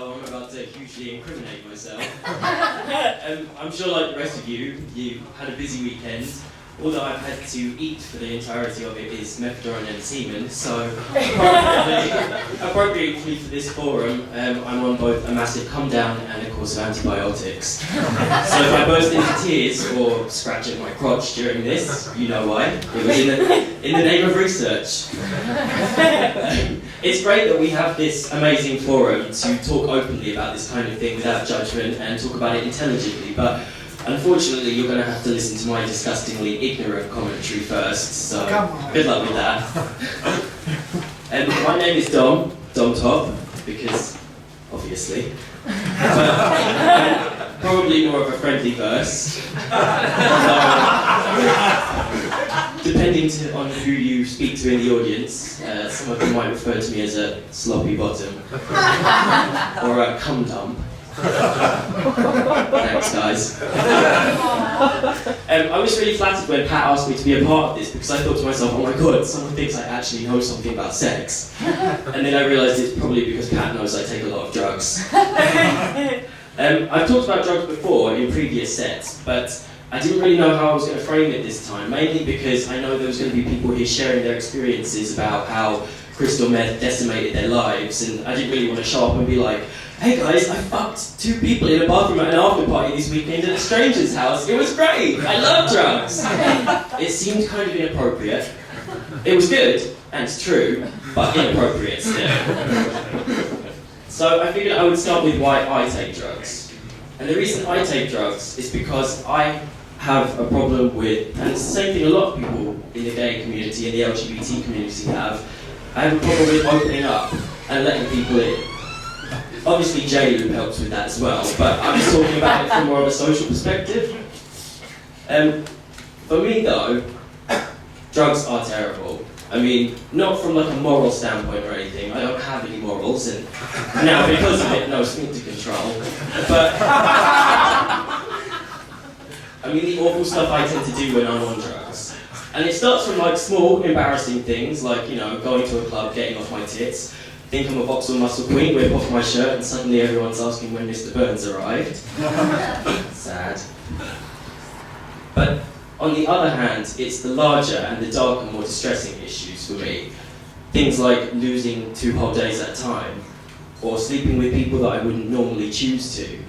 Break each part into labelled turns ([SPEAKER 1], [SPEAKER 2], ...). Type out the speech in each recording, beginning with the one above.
[SPEAKER 1] so I'm about to hugely incriminate myself. I'm sure, like the rest of you, you had a busy weekend. All that I've had to eat for the entirety of it is methadone and semen, so appropriately for this forum, I'm on both a massive come down and a course of antibiotics. So if I burst into tears or scratch at my crotch during this, you know why. It was in the name of research. It's great that we have this amazing forum to talk openly about this kind of thing without judgment and talk about it intelligently, but unfortunately, you're going to have to listen to my disgustingly ignorant commentary first, so good luck with that. My name is Dom Top, because, obviously. But, probably more of a friendly verse. Depending on who you speak to in the audience, some of them might refer to me as a sloppy bottom, or a cum dump. Thanks, guys. I was really flattered when Pat asked me to be a part of this because I thought to myself, oh my god, someone thinks I actually know something about sex. And then I realised it's probably because Pat knows I take a lot of drugs. I've talked about drugs before in previous sets, but I didn't really know how I was going to frame it this time, mainly because I know there was going to be people here sharing their experiences about how crystal meth decimated their lives, and I didn't really want to show up and be like, hey guys, I fucked 2 people in a bathroom at an after party this weekend at a stranger's house. It was great. I love drugs. It seemed kind of inappropriate. It was good, and it's true, but inappropriate still. So I figured I would start with why I take drugs. And the reason I take drugs is because I have a problem with, and it's the same thing a lot of people in the gay community and the LGBT community have, I have a problem with opening up and letting people in. Obviously J-Lube helps with that as well, but I'm just talking about it from more of a social perspective. For me though, drugs are terrible. I mean, not from like a moral standpoint or anything, I don't have any morals, and now because of it, no sphincter control. But, I mean the awful stuff I tend to do when I'm on drugs. And it starts from like small, embarrassing things, like, you know, going to a club, getting off my tits, think I'm a Vauxhall Muscle Queen, whip off my shirt, and suddenly everyone's asking when Mr. Burns arrived. Sad. But on the other hand, it's the larger and the darker, more distressing issues for me. Things like losing 2 whole days at a time, or sleeping with people that I wouldn't normally choose to,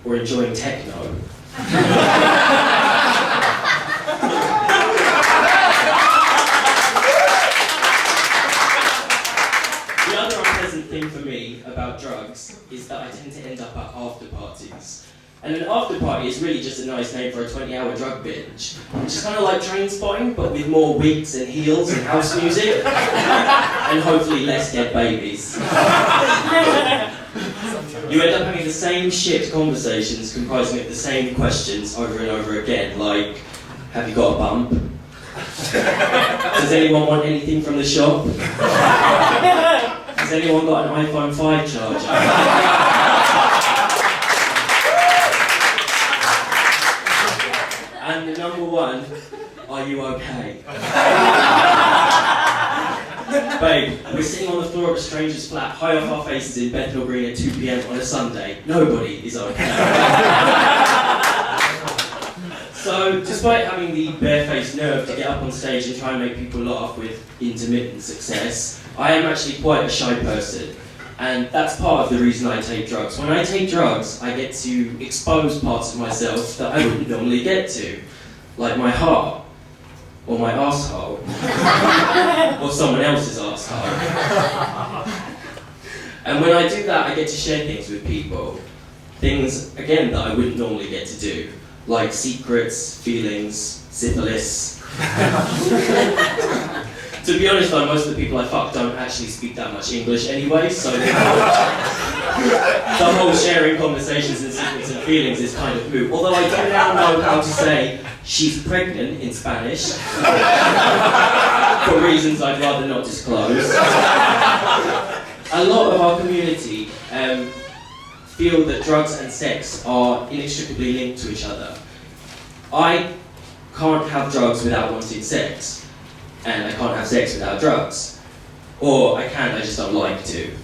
[SPEAKER 1] or enjoying techno. Thing for me about drugs is that I tend to end up at after parties. And an after party is really just a nice name for a 20-hour drug binge, which is kind of like train spotting, but with more wigs and heels and house music, and hopefully less dead babies. You end up having the same shit conversations comprising of the same questions over and over again, like, have you got a bump? Does anyone want anything from the shop? Has anyone got an iPhone 5 charger? And number 1, are you okay? Babe, we're sitting on the floor of a stranger's flat, high off our faces in Bethnal Green at 2 p.m. on a Sunday. Nobody is okay. So, despite having the barefaced nerve to get up on stage and try and make people laugh with intermittent success, I am actually quite a shy person, and that's part of the reason I take drugs. When I take drugs, I get to expose parts of myself that I wouldn't normally get to, like my heart, or my arsehole, or someone else's arsehole. And when I do that, I get to share things with people, things, again, that I wouldn't normally get to do, like secrets, feelings, syphilis. To be honest though, most of the people I fuck don't actually speak that much English anyway, so the whole sharing conversations and secrets and feelings is kind of moot. Although I do now know how to say, she's pregnant in Spanish, for reasons I'd rather not disclose. A lot of our community feel that drugs and sex are inextricably linked to each other. I can't have drugs without wanting sex. And I can't have sex without drugs. Or I can, I just don't like to.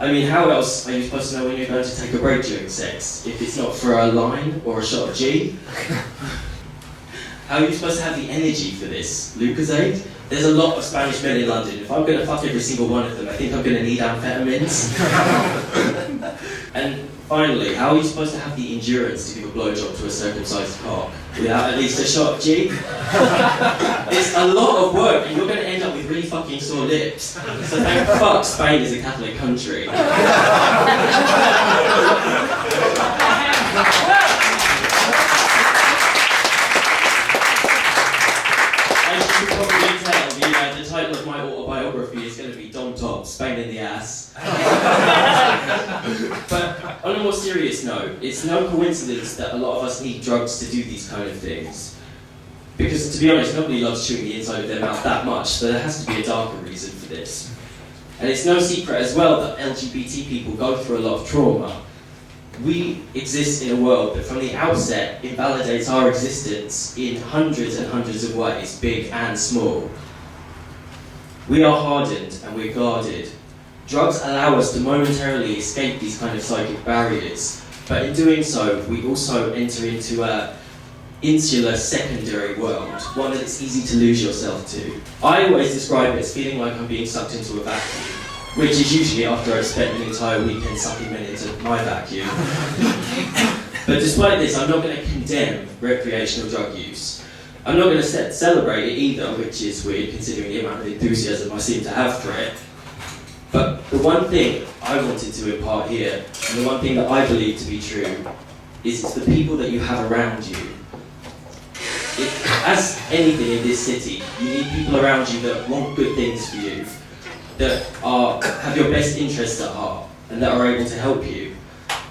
[SPEAKER 1] I mean, how else are you supposed to know when you're going to take a break during sex, if it's not for a line or a shot of G? How are you supposed to have the energy for this? Lucozade? There's a lot of Spanish men in London. If I'm going to fuck every single one of them, I think I'm going to need amphetamines. And finally, how are you supposed to have the endurance to give a blowjob to a circumcised cock without at least a shot of G? It's a lot of work, and you're going to end up with really fucking sore lips. So thank fuck Spain is a Catholic country. The title of my autobiography is going to be Dom Top, Spain in the Ass. But on a more serious note, it's no coincidence that a lot of us need drugs to do these kind of things. Because to be honest, nobody loves chewing the inside of their mouth that much, so there has to be a darker reason for this. And it's no secret as well that LGBT people go through a lot of trauma. We exist in a world that from the outset invalidates our existence in hundreds and hundreds of ways, big and small. We are hardened and we're guarded. Drugs allow us to momentarily escape these kind of psychic barriers, but in doing so, we also enter into an insular secondary world, one that it's easy to lose yourself to. I always describe it as feeling like I'm being sucked into a vacuum, which is usually after I've spent an entire weekend sucking men into my vacuum. But despite this, I'm not going to condemn recreational drug use. I'm not going to celebrate it either, which is weird considering the amount of enthusiasm I seem to have for it. But the one thing I wanted to impart here, and the one thing that I believe to be true, is it's the people that you have around you. As anything in this city, you need people around you that want good things for you, that have your best interests at heart, and that are able to help you.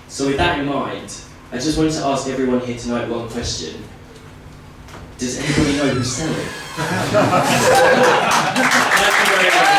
[SPEAKER 1] So with that in mind, I just wanted to ask everyone here tonight one question. Does anybody know who's selling? Thank you very much.